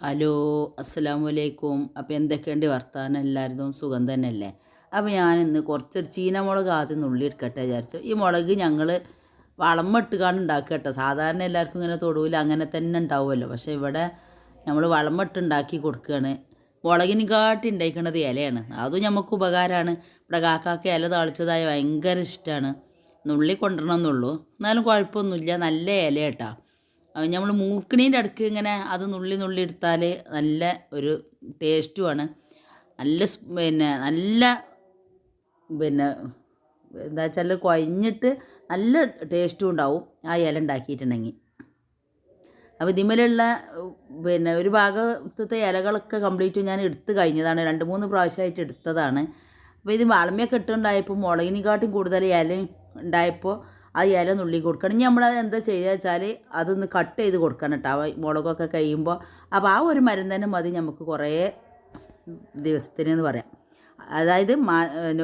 Hello അസ്സലാമു അലൈക്കും. അപ്പോൾ എന്തൊക്കെയുണ്ട് വർത്താനം? എല്ലാവരും സുഖം തന്നെയല്ലേ? അപ്പോൾ ഞാനിന്ന് കുറച്ചൊരു ചീനമുളക് ആദ്യം നുള്ളി എടുക്കട്ടെ വിചാരിച്ചു. ഈ മുളക് ഞങ്ങൾ വളമിട്ടുകാണ്ട് ഉണ്ടാക്കുക കേട്ടോ. സാധാരണ എല്ലാവർക്കും ഇങ്ങനെ തൊടുവില്ല അങ്ങനെ തന്നെ ഉണ്ടാവുമല്ലോ. പക്ഷേ ഇവിടെ നമ്മൾ വളമിട്ട് ഉണ്ടാക്കി കൊടുക്കുകയാണ്. മുളകിനെക്കാട്ടി ഉണ്ടായിക്കണത് ഇലയാണ്. അതും നമുക്ക് ഉപകാരമാണ്. ഇവിടെ കാക്കാക്ക് ഇല താളിച്ചതായ ഭയങ്കര ഇഷ്ടമാണ്. നുള്ളി കൊണ്ടുവരണമെന്നുള്ളൂ, എന്നാലും കുഴപ്പമൊന്നുമില്ല. നല്ല ഇല കേട്ടോ. നമ്മൾ മൂക്കണീൻ്റെ അടുക്ക് ഇങ്ങനെ അത് നുള്ളി നുള്ളി എടുത്താൽ നല്ല ഒരു ടേസ്റ്റുമാണ്. നല്ല എന്താ വെച്ചാൽ കുഴഞ്ഞിട്ട് നല്ല ടേസ്റ്റും ഉണ്ടാവും ആ ഇല ഉണ്ടാക്കിയിട്ടുണ്ടെങ്കിൽ. അപ്പോൾ ഇതിന്മേലുള്ള ഒരു ഭാഗത്തെ ഇലകളൊക്കെ കംപ്ലീറ്റ് ഞാൻ എടുത്ത് കഴിഞ്ഞതാണ്. 2-3 പ്രാവശ്യമായിട്ട് എടുത്തതാണ്. അപ്പോൾ ഇത് വളമയൊക്കെ ഇട്ടുണ്ടായപ്പോൾ മുളകിനെക്കാട്ടും കൂടുതൽ ഇല ഉണ്ടായപ്പോൾ ആ ഇല നുള്ളി കൊടുക്കണം. ഇനി നമ്മളത് എന്താ ചെയ്യുക വെച്ചാൽ അതൊന്ന് കട്ട് ചെയ്ത് കൊടുക്കണം കേട്ടോ, മുളകൊക്കെ കഴിയുമ്പോൾ. അപ്പോൾ ആ ഒരു മരം തന്നെ മതി നമുക്ക് കുറേ ദിവസത്തിനെന്ന് പറയാം. അതായത്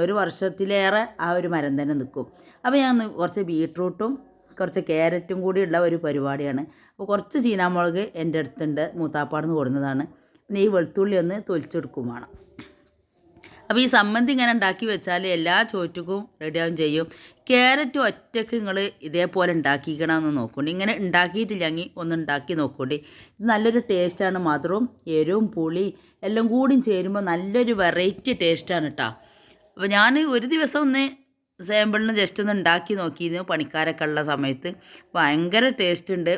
ഒരു വർഷത്തിലേറെ ആ ഒരു മരം തന്നെ നിൽക്കും. അപ്പോൾ ഞാൻ കുറച്ച് ബീട്രൂട്ടും കുറച്ച് ക്യാരറ്റും കൂടിയുള്ള ഒരു പരിപാടിയാണ്. അപ്പോൾ കുറച്ച് ചീനാമുളക് എൻ്റെ അടുത്തുണ്ട്, മൂത്താപ്പാടുന്ന് കൊടുന്നതാണ്. പിന്നെ ഈ വെളുത്തുള്ളി ഒന്ന് തൊലിച്ചെടുക്കും വേണം. അപ്പോൾ ഈ സമ്മന്തി ഇങ്ങനെ ഉണ്ടാക്കി വെച്ചാൽ എല്ലാ ചോറ്റുക്കും റെഡിയാവും ചെയ്യും. ക്യാരറ്റ് ഒറ്റയ്ക്ക് നിങ്ങൾ ഇതേപോലെ ഉണ്ടാക്കിക്കണമെന്ന് നോക്കൂണ്ടി. ഇങ്ങനെ ഉണ്ടാക്കിയിട്ടില്ലെങ്കിൽ ഒന്ന് ഉണ്ടാക്കി നോക്കൂണ്ടി. ഇത് നല്ലൊരു ടേസ്റ്റാണ്. മധുരവും എരിവും പുളി എല്ലാം കൂടിയും ചേരുമ്പോൾ നല്ലൊരു വെറൈറ്റി ടേസ്റ്റാണ് കേട്ടോ. അപ്പോൾ ഞാൻ ഒരു ദിവസം ഒന്ന് സാമ്പിളിന് ജസ്റ്റ് ഒന്ന് ഉണ്ടാക്കി നോക്കിയിരുന്നു പണിക്കാരൊക്കെ ഉള്ള സമയത്ത്. ഭയങ്കര ടേസ്റ്റ് ഉണ്ട്.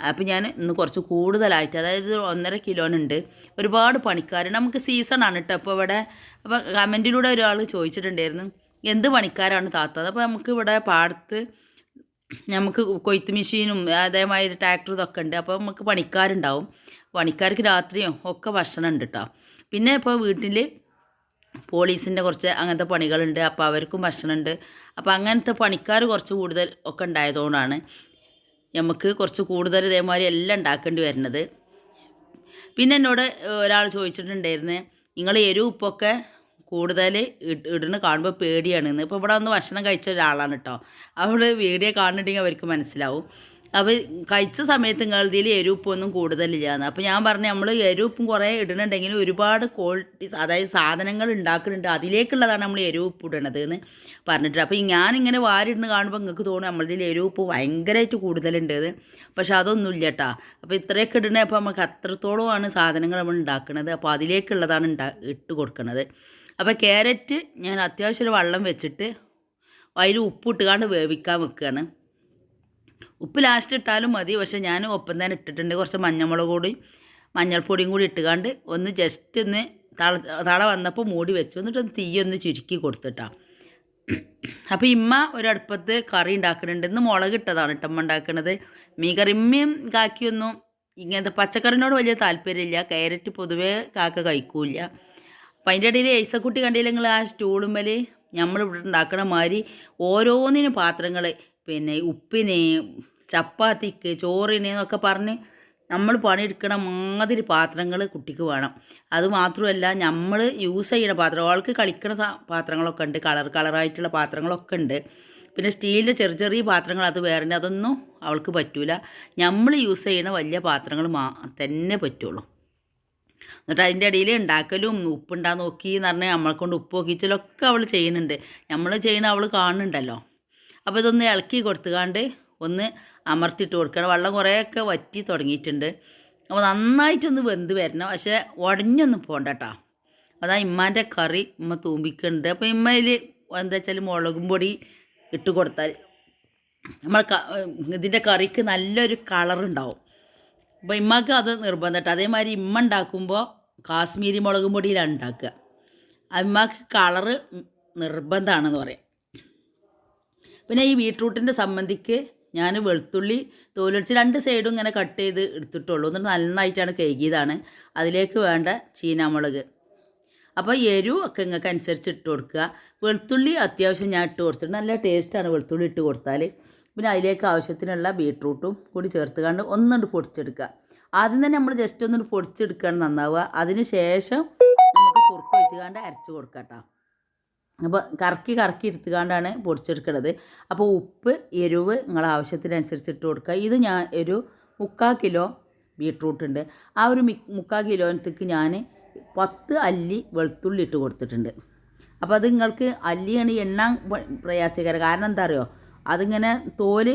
അപ്പോൾ ഞാൻ ഇന്ന് കുറച്ച് കൂടുതലായിട്ട്, അതായത് 1.5 കിലോനുണ്ട്. ഒരുപാട് പണിക്കാർ നമുക്ക് സീസണാണ് കേട്ടോ. അപ്പോൾ ഇവിടെ അപ്പോൾ കമൻറ്റിലൂടെ ഒരാൾ ചോദിച്ചിട്ടുണ്ടായിരുന്നു എന്ത് പണിക്കാരാണ് താത്തത്. അപ്പോൾ നമുക്ക് ഇവിടെ പാടത്ത് നമുക്ക് കൊയ്ത്ത് മെഷീനും അതേമാതിരി ട്രാക്ടറും ഇതൊക്കെ ഉണ്ട്. അപ്പോൾ നമുക്ക് പണിക്കാരുണ്ടാവും. പണിക്കാർക്ക് രാത്രിയും ഒക്കെ ഭക്ഷണം ഉണ്ട് കേട്ടോ. പിന്നെ ഇപ്പോൾ വീട്ടിൽ പോലീസിൻ്റെ കുറച്ച് അങ്ങനത്തെ പണികളുണ്ട്. അപ്പോൾ അവർക്കും ഭക്ഷണമുണ്ട്. അപ്പോൾ അങ്ങനത്തെ പണിക്കാർ കുറച്ച് കൂടുതൽ ഒക്കെ ഉണ്ടായതുകൊണ്ടാണ് നമുക്ക് കുറച്ച് കൂടുതൽ ഇതേമാതിരി എല്ലാം ഉണ്ടാക്കേണ്ടി വരുന്നത്. പിന്നെ എന്നോട് ഒരാൾ ചോദിച്ചിട്ടുണ്ടായിരുന്നു നിങ്ങൾ എരിവ് ഉപ്പൊക്കെ കൂടുതൽ ഇടുന്ന കാണുമ്പോൾ പേടിയാണെന്ന്. ഇപ്പോൾ ഇവിടെ വന്ന് ഭക്ഷണം കഴിച്ച ഒരാളാണ് കേട്ടോ. അവിടെ വീഡിയോ കാണുന്നുണ്ടെങ്കിൽ അവർക്ക് മനസ്സിലാവും. അപ്പോൾ കഴിച്ച സമയത്ത് നിങ്ങളതിൽ എരിവുപ്പൊന്നും കൂടുതലില്ലാന്ന്. അപ്പോൾ ഞാൻ പറഞ്ഞു നമ്മൾ എരിവുപ്പും കുറേ ഇടുന്നുണ്ടെങ്കിലും ഒരുപാട് ക്വാളിറ്റി, അതായത് സാധനങ്ങൾ ഉണ്ടാക്കുന്നുണ്ട്, അതിലേക്കുള്ളതാണ് നമ്മൾ എരിവുപ്പ് ഇടണത് എന്ന് പറഞ്ഞിട്ട്. അപ്പോൾ ഞാനിങ്ങനെ വാരിടുന്ന കാണുമ്പോൾ നിങ്ങൾക്ക് തോന്നും നമ്മളതിൽ എരിവുപ്പ് ഭയങ്കരമായിട്ട് കൂടുതലുണ്ട്. പക്ഷെ അതൊന്നുമില്ല കേട്ടോ. അപ്പോൾ ഇത്രയൊക്കെ ഇടണേ അപ്പോൾ നമുക്ക് അത്രത്തോളമാണ് സാധനങ്ങൾ നമ്മൾ ഉണ്ടാക്കുന്നത്. അപ്പോൾ അതിലേക്കുള്ളതാണ് ഇട്ട് കൊടുക്കുന്നത്. അപ്പോൾ ക്യാരറ്റ് ഞാൻ അത്യാവശ്യം ഒരു വെള്ളം വെച്ചിട്ട് അതിൽ ഉപ്പിട്ടുകാണ്ട് വേവിക്കാൻ വെക്കുകയാണ്. ഉപ്പ് ലാസ്റ്റ് ഇട്ടാലും മതി, പക്ഷേ ഞാൻ ഒപ്പം തന്നെ ഇട്ടിട്ടുണ്ട്. കുറച്ച് മഞ്ഞൾപ്പൊടിയും കൂടി ഇട്ടുകാണ്ട് ഒന്ന് ജസ്റ്റ് ഒന്ന് തള വന്നപ്പോൾ മൂടി വെച്ചു. എന്നിട്ട് തീയൊന്ന് ചുരുക്കി കൊടുത്തിട്ടാണ്. അപ്പോൾ ഇമ്മ ഒരടുപ്പത്ത് കറി ഉണ്ടാക്കുന്നുണ്ട്. ഇന്ന് മുളക് ഇട്ടതാണ് ഇട്ടമ്മ ഉണ്ടാക്കുന്നത്. മീൻ കറിമ്മയും കാക്കിയൊന്നും ഇങ്ങനത്തെ പച്ചക്കറിനോട് വലിയ താല്പര്യമില്ല. ക്യാരറ്റ് പൊതുവേ കാക്ക കഴിക്കൂല. അപ്പം അതിൻ്റെ ഇടയിൽ ഐസക്കുട്ടി കണ്ടില്ലെങ്കിൽ ആ സ്റ്റൂളുമ്മൽ നമ്മളിവിടെ ഉണ്ടാക്കണ മാതിരി ഓരോന്നിനും പാത്രങ്ങൾ, പിന്നെ ഉപ്പിന്, ചപ്പാത്തിക്ക്, ചോറിന് എന്നൊക്കെ പറഞ്ഞ് നമ്മൾ പണിയെടുക്കണ മാതിരി പാത്രങ്ങൾ കുട്ടിക്ക് വേണം. അതുമാത്രമല്ല നമ്മൾ യൂസ് ചെയ്യുന്ന പാത്രം, അവൾക്ക് കളിക്കണ പാത്രങ്ങളൊക്കെ ഉണ്ട്, കളറായിട്ടുള്ള പാത്രങ്ങളൊക്കെ ഉണ്ട്. പിന്നെ സ്റ്റീലിൻ്റെ ചെറിയ പാത്രങ്ങൾ അത് വേറെ, അതൊന്നും അവൾക്ക് പറ്റൂല. നമ്മൾ യൂസ് ചെയ്യുന്ന വലിയ പാത്രങ്ങൾ തന്നെ പറ്റുള്ളൂ. എന്നിട്ട് അതിൻ്റെ ഇടയിൽ ഉണ്ടാക്കലും ഉപ്പുണ്ടാ നോക്കി എന്ന് പറഞ്ഞാൽ നമ്മളെ കൊണ്ട് ഉപ്പ് നോക്കിച്ചാലൊക്കെ അവൾ ചെയ്യുന്നുണ്ട്. നമ്മൾ ചെയ്യണ അവൾ കാണുന്നുണ്ടല്ലോ. അപ്പോൾ ഇതൊന്ന് ഇളക്കി കൊടുത്തുകാണ്ട് ഒന്ന് അമർത്തിയിട്ട് കൊടുക്കണം. വെള്ളം കുറേയൊക്കെ വറ്റി തുടങ്ങിയിട്ടുണ്ട്. അപ്പോൾ നന്നായിട്ടൊന്ന് വെന്ത് വരണം, പക്ഷേ ഉടഞ്ഞൊന്നും പോകണ്ട കേട്ടോ. അതാ ഇമ്മാൻ്റെ കറി ഉമ്മ തൂമ്പിക്കുന്നുണ്ട്. അപ്പോൾ ഇമ്മയിൽ എന്താ വെച്ചാൽ മുളകും പൊടി ഇട്ട് കൊടുത്താൽ നമ്മൾ ഇതിൻ്റെ കറിക്ക് നല്ലൊരു കളറുണ്ടാവും. അപ്പോൾ ഇമ്മക്ക് അത് നിർബന്ധം കേട്ടോ. അതേമാതിരി ഇമ്മ ഉണ്ടാക്കുമ്പോൾ കാശ്മീരി മുളകും പൊടിയിലാണ് ഉണ്ടാക്കുക. ഇമ്മക്ക് കളറ് നിർബന്ധമാണെന്ന് പറയാം. പിന്നെ ഈ ബീട്രൂട്ടിൻ്റെ സമ്മന്തിക്ക് ഞാൻ വെളുത്തുള്ളി തോലൊടിച്ച് 2 സൈഡും ഇങ്ങനെ കട്ട് ചെയ്ത് എടുത്തിട്ടുള്ളൂ. എന്നിട്ട് നന്നായിട്ടാണ് കഴുകിയതാണ്. അതിലേക്ക് വേണ്ട ചീനാമുളക്. അപ്പോൾ എരിവും ഒക്കെ നിങ്ങൾക്ക് അനുസരിച്ച് ഇട്ട് കൊടുക്കുക. വെളുത്തുള്ളി അത്യാവശ്യം ഞാൻ ഇട്ട് കൊടുത്തിട്ട് നല്ല ടേസ്റ്റാണ് വെളുത്തുള്ളി ഇട്ട് കൊടുത്താൽ. പിന്നെ അതിലേക്ക് ആവശ്യത്തിനുള്ള ബീട്രൂട്ടും കൂടി ചേർത്ത് കണ്ട് ഒന്നുകൊണ്ട് പൊടിച്ചെടുക്കുക. ആദ്യം തന്നെ നമ്മൾ ജസ്റ്റ് ഒന്നുകൊണ്ട് പൊടിച്ചെടുക്കുകയാണ് നന്നാവുക. അതിന് ശേഷം നമുക്ക് സുർക്ക വെച്ചുകൊണ്ട് അരച്ച് കൊടുക്കാം കേട്ടോ. അപ്പോൾ കറക്കി എടുത്തുകൊണ്ടാണ് പൊടിച്ചെടുക്കുന്നത്. അപ്പോൾ ഉപ്പ് എരിവ് നിങ്ങളെ ആവശ്യത്തിനനുസരിച്ച് ഇട്ട് കൊടുക്കുക. ഇത് ഞാൻ ഒരു 3/4 കിലോ ബീട്രൂട്ട് ഉണ്ട്. ആ ഒരു 3/4 കിലോനത്തേക്ക് ഞാൻ 10 അല്ലി വെളുത്തുള്ളി ഇട്ട് കൊടുത്തിട്ടുണ്ട്. അപ്പോൾ അത് നിങ്ങൾക്ക് അല്ലിയാണ് എണ്ണാൻ പ്രയാസകരം. കാരണം എന്താ അറിയോ, അതിങ്ങനെ തോല്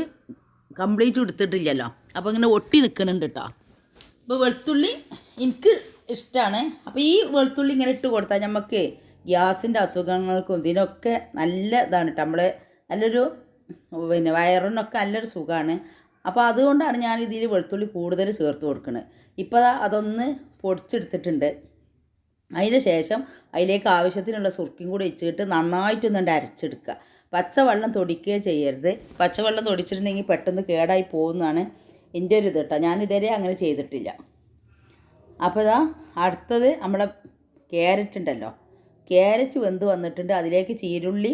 കംപ്ലീറ്റ് എടുത്തിട്ടില്ലല്ലോ, അപ്പോൾ ഇങ്ങനെ ഒട്ടി നിൽക്കുന്നുണ്ട് കേട്ടോ. അപ്പോൾ വെളുത്തുള്ളി എനിക്ക് ഇഷ്ടമാണ്. അപ്പോൾ ഈ വെളുത്തുള്ളി ഇങ്ങനെ ഇട്ട് കൊടുത്താൽ നമുക്ക് ഗ്യാസിൻ്റെ അസുഖങ്ങൾക്കും ഇതിനൊക്കെ നല്ല ഇതാണ് കേട്ടോ. നമ്മൾ നല്ലൊരു വയറിനൊക്കെ നല്ലൊരു സുഖമാണ്. അപ്പോൾ അതുകൊണ്ടാണ് ഞാൻ ഇതിൽ വെളുത്തുള്ളി കൂടുതൽ ചേർത്ത് കൊടുക്കുന്നത്. ഇപ്പോൾ അതൊന്ന് പൊടിച്ചെടുത്തിട്ടുണ്ട്. അതിന് ശേഷം അതിലേക്ക് ആവശ്യത്തിനുള്ള സുർക്കയും കൂടി വെച്ചിട്ട് നന്നായിട്ടൊന്നുണ്ട് അരച്ചെടുക്കുക. പച്ചവെള്ളം തൊടിക്കുകയോ ചെയ്യരുത്. പച്ചവെള്ളം തൊടിച്ചിട്ടുണ്ടെങ്കിൽ പെട്ടെന്ന് കേടായി പോകുന്നതാണ് എൻ്റെ ഒരു ഇത് കേട്ടോ. ഞാനിതുവരെ അങ്ങനെ ചെയ്തിട്ടില്ല. അപ്പോൾ അടുത്തത് നമ്മളെ ക്യാരറ്റ് ഉണ്ടല്ലോ, ക്യാരറ്റ് വെന്ത് വന്നിട്ടുണ്ട്. അതിലേക്ക് ചീരുള്ളി,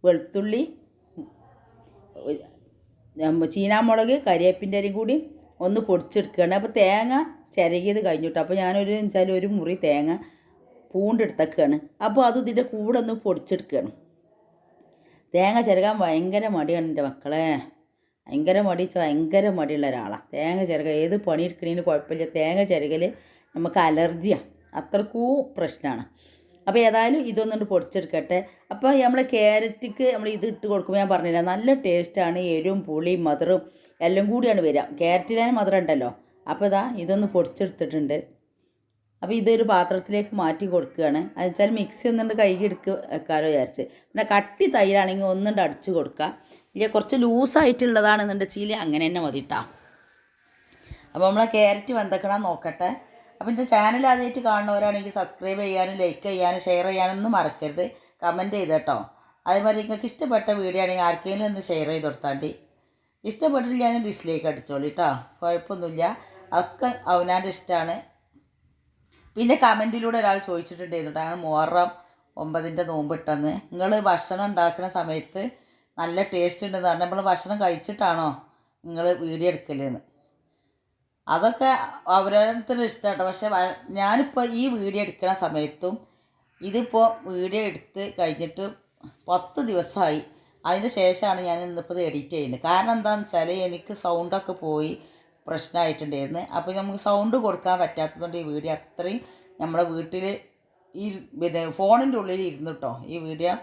വെളുത്തുള്ളി, ചീനാമുളക്, കരിവേപ്പിൻ്റെ ഇലയും കൂടി ഒന്ന് പൊടിച്ചെടുക്കുകയാണ്. അപ്പോൾ തേങ്ങ ചിരകിയത് കഴിഞ്ഞിട്ട് അപ്പോൾ ഞാനൊരു വെച്ചാൽ ഒരു മുറി തേങ്ങ പൂണ്ടെടുത്തേക്കാണ്. അപ്പോൾ അത് ഇതിൻ്റെ കൂടെ ഒന്ന് പൊടിച്ചെടുക്കുകയാണ്. തേങ്ങ ചിരകാൻ ഭയങ്കര മടിയാണ് എൻ്റെ മക്കളെ. ഭയങ്കര മടിയുള്ള ഒരാളാണ് തേങ്ങ ചിരക. ഏത് പണി എടുക്കണേന് കുഴപ്പമില്ല, തേങ്ങ ചിരകൽ നമുക്ക് അലർജിയാണ്, അത്രക്കും പ്രശ്നമാണ്. അപ്പോൾ ഏതായാലും ഇതൊന്നുകൊണ്ട് പൊടിച്ചെടുക്കട്ടെ. അപ്പോൾ നമ്മൾ ക്യാരറ്റിക്ക് നമ്മൾ ഇത് ഇട്ട് കൊടുക്കുമ്പോൾ ഞാൻ പറഞ്ഞില്ല നല്ല ടേസ്റ്റാണ്. എരിവും പുളിയും മധുരവും എല്ലാം കൂടിയാണ് വരിക. ക്യാരറ്റിലാണ് മധുരം ഉണ്ടല്ലോ. അപ്പോൾ ഇതൊന്ന് പൊടിച്ചെടുത്തിട്ടുണ്ട്. അപ്പോൾ ഇതൊരു പാത്രത്തിലേക്ക് മാറ്റി കൊടുക്കുകയാണ്. അത് വെച്ചാൽ മിക്സി ഒന്നുകൊണ്ട് കഴുകി വെക്കാമല്ലോ വിചാരിച്ച്. പിന്നെ കട്ടി തൈരാണെങ്കിൽ ഒന്നുകൊണ്ട് അടിച്ച് കൊടുക്കുക. ഇല്ല കുറച്ച് ലൂസായിട്ടുള്ളതാണെന്നുണ്ടെങ്കിൽ അങ്ങനെ തന്നെ മതി കേട്ടോ. അപ്പോൾ നമ്മളെ ക്യാരറ്റ് വെന്തക്കണം നോക്കട്ടെ. അപ്പോൾ എൻ്റെ ചാനൽ ആദ്യമായിട്ട് കാണുന്നവരാണെങ്കിൽ സബ്സ്ക്രൈബ് ചെയ്യാനും ലൈക്ക് ചെയ്യാനും ഷെയർ ചെയ്യാനൊന്നും മറക്കരുത്. കമൻറ്റ് ചെയ്ത് കേട്ടോ. അതേമാതിരി നിങ്ങൾക്ക് ഇഷ്ടപ്പെട്ട വീഡിയോ ആണെങ്കിൽ ആർക്കെങ്കിലും ഒന്ന് ഷെയർ ചെയ്ത് കൊടുത്താണ്ടി. ഇഷ്ടപ്പെട്ടില്ലെങ്കിൽ ഡിസ്ലൈക്ക് അടിച്ചോളി കേട്ടോ, കുഴപ്പമൊന്നുമില്ല. അതൊക്കെ അവനാൻ്റെ ഇഷ്ടമാണ്. പിന്നെ കമൻറ്റിലൂടെ ഒരാൾ ചോദിച്ചിട്ടുണ്ടായിരുന്നു, മുഹറം 9 നോമ്പിട്ടെന്ന് നിങ്ങൾ ഭക്ഷണം ഉണ്ടാക്കുന്ന സമയത്ത് നല്ല ടേസ്റ്റ് ഉണ്ടെന്ന് പറഞ്ഞാൽ നമ്മൾ ഭക്ഷണം കഴിച്ചിട്ടാണോ നിങ്ങൾ വീഡിയോ എടുക്കലെന്ന്. അതൊക്കെ അവരോരുത്തരും ഇഷ്ടമാട്ടോ. പക്ഷേ ഞാനിപ്പോൾ ഈ വീഡിയോ എടുക്കുന്ന സമയത്തും ഇതിപ്പോൾ വീഡിയോ എടുത്ത് കഴിഞ്ഞിട്ട് 10 ദിവസമായി. അതിന് ശേഷമാണ് ഞാൻ ഇന്നിപ്പോൾ ഇത് എഡിറ്റ് ചെയ്യുന്നത്. കാരണം എന്താണെന്ന് വെച്ചാൽ എനിക്ക് സൗണ്ടൊക്കെ പോയി പ്രശ്നമായിട്ടുണ്ടായിരുന്നു. അപ്പോൾ നമുക്ക് സൗണ്ട് കൊടുക്കാൻ പറ്റാത്തതുകൊണ്ട് ഈ വീഡിയോ അത്രയും നമ്മളെ വീട്ടിൽ ഈ ഫോണിൻ്റെ ഉള്ളിൽ ഇരുന്നു കേട്ടോ ഈ വീഡിയോ.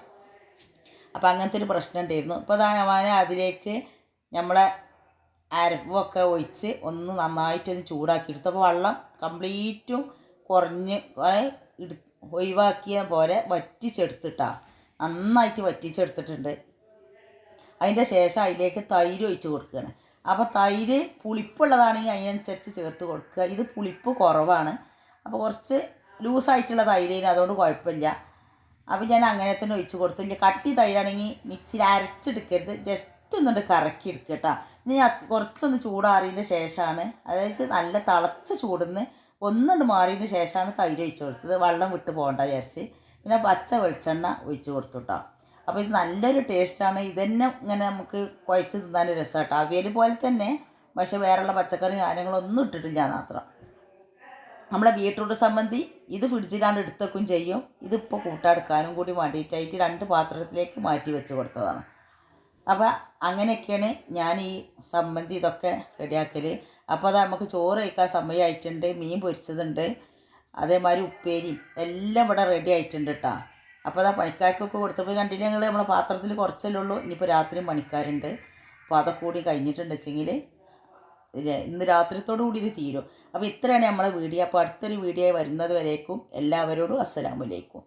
അപ്പോൾ അങ്ങനത്തെ ഒരു പ്രശ്നം ഉണ്ടായിരുന്നു. ഇപ്പോൾ ഞാൻ അതിലേക്ക് നമ്മളെ അരപ്പൊക്കെ ഒഴിച്ച് ഒന്ന് നന്നായിട്ടൊന്ന് ചൂടാക്കിയെടുത്തു. അപ്പോൾ വെള്ളം കംപ്ലീറ്റും കുറഞ്ഞ് ഒഴിവാക്കിയ പോലെ വറ്റിച്ചെടുത്തിട്ടാണ്, നന്നായിട്ട് വറ്റിച്ചെടുത്തിട്ടുണ്ട്. അതിൻ്റെ ശേഷം അതിലേക്ക് തൈര് ഒഴിച്ച് കൊടുക്കുകയാണ്. അപ്പോൾ തൈര് പുളിപ്പുള്ളതാണെങ്കിൽ അതിനനുസരിച്ച് ചേർത്ത് കൊടുക്കുക. ഇത് പുളിപ്പ് കുറവാണ്, അപ്പോൾ കുറച്ച് ലൂസായിട്ടുള്ള തൈരേന്, അതുകൊണ്ട് കുഴപ്പമില്ല. അപ്പോൾ ഞാൻ അങ്ങനെ തന്നെ ഒഴിച്ച് കൊടുത്തു. ഇല്ല കട്ടി തൈരാണെങ്കിൽ മിക്സിയിൽ അരച്ചെടുക്കരുത്, ജസ്റ്റ് ഒന്നുകൊണ്ട് കറക്കി എടുക്കുക കേട്ടോ. ഇനി കുറച്ചൊന്ന് ചൂടാറിയതിൻ്റെ ശേഷമാണ്, അതായത് നല്ല തിളച്ച ചൂടിന്ന് ഒന്നുകൊണ്ട് മാറിയതിന് ശേഷമാണ് തൈര് ഒഴിച്ച് കൊടുത്തത്. വെള്ളം വിട്ട് പോകണ്ട വിചാരിച്ച്. പിന്നെ പച്ച വെളിച്ചെണ്ണ ഒഴിച്ച് കൊടുത്തു കേട്ടോ. അപ്പോൾ ഇത് നല്ലൊരു ടേസ്റ്റാണ്. ഇതന്നെ ഇങ്ങനെ നമുക്ക് കുഴച്ച് തിന്നാൻ രസം കേട്ടോ. അവിയൽ പോലെ തന്നെ, പക്ഷേ വേറെയുള്ള പച്ചക്കറി കാര്യങ്ങളൊന്നും ഇട്ടിട്ടില്ല മാത്രം. നമ്മളെ ബീട്രൂട്ട് സംബന്ധി ഇത് ഫ്രിഡ്ജിലാണ്ട് എടുത്തേക്കും ചെയ്യും. ഇതിപ്പോൾ കൂട്ടെടുക്കാനും കൂടി വേണ്ടിയിട്ടായിട്ട് 2 പാത്രത്തിലേക്ക് മാറ്റി വെച്ച് കൊടുത്തതാണ്. അപ്പോൾ അങ്ങനെയൊക്കെയാണ് ഞാൻ ഈ സംബന്ധി ഇതൊക്കെ റെഡിയാക്കൽ. അപ്പോൾ അത് നമുക്ക് ചോറ് കഴിക്കാൻ സമയമായിട്ടുണ്ട്. മീൻ പൊരിച്ചതുണ്ട്, അതേമാതിരി ഉപ്പേരിയും എല്ലാം ഇവിടെ റെഡി ആയിട്ടുണ്ട് കേട്ടോ. അപ്പോൾ പണിക്കാർക്കൊക്കെ കൊടുത്തപ്പോൾ കണ്ടില്ല ഞങ്ങൾ നമ്മളെ പാത്രത്തിൽ കുറച്ചല്ലേ ഉള്ളൂ. ഇനിയിപ്പോൾ രാത്രിയും പണിക്കാരുണ്ട്. അപ്പോൾ അതൊക്കെ കൂടി കഴിഞ്ഞിട്ടുണ്ട് വെച്ചെങ്കിൽ ഇന്ന് രാത്രിത്തോടു കൂടി ഇത് തീരും. അപ്പോൾ ഇത്രയാണ് നമ്മളെ വീഡിയോ. അപ്പോൾ അടുത്തൊരു വീഡിയോ വരുന്നത് വരേക്കും എല്ലാവരോടും അസ്സലാമു അലൈക്കും.